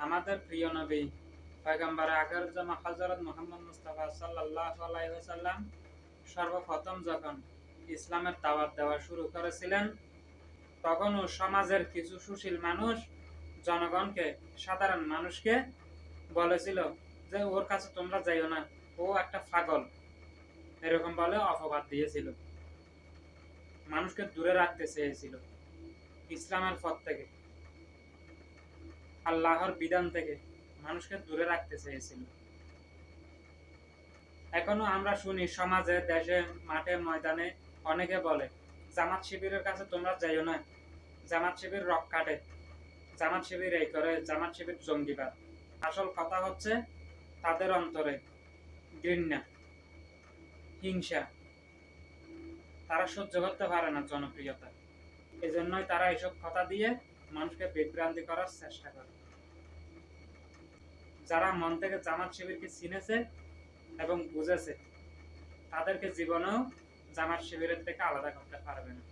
আমাদের প্রিয় নবী পয়গম্বর আকরাম হযরত মুহাম্মদ মুস্তাফা সাল্লাল্লাহু আলাইহি ওয়াসাল্লাম সর্বপ্রথম যখন ইসলামের দাওয়াত দেওয়া শুরু করেছিলেন, তখনও সমাজের কিছু সুশীল মানুষ জনগণকে, সাধারণ মানুষকে বলেছিল যে ওর কাছে তোমরা যাইও না, ও একটা পাগল, এরকম বলে অপবাদ দিয়েছিল। মানুষকে দূরে রাখতে চেয়েছিল ইসলামের পথ থেকে, আল্লাহর বিধান থেকে মানুষকে দূরে রাখতে চেয়েছিল। এখনো আমরা শুনি সমাজে, দেশে, মাঠে, ময়দানে অনেকে বলে জামাত শিবিরের কাছে তোমরা যাইও না, জামাত শিবির রক কাটে, জামাত শিবির এই করে, জামাত শিবির জঙ্গিবাদ। আসল কথা হচ্ছে তাদের অন্তরে ঘৃণা, হিংসা, তারা সহ্য করতে পারে না জনপ্রিয়তা। এজন্যই তারা এসব কথা দিয়ে মানুষকে বিভ্রান্তি করার চেষ্টা করে। যারা মন থেকে জামাত শিবিরকে চিনেছে এবং বুঝেছে, তাদেরকে জীবনেও জামাত শিবিরের থেকে আলাদা করতে পারবে না।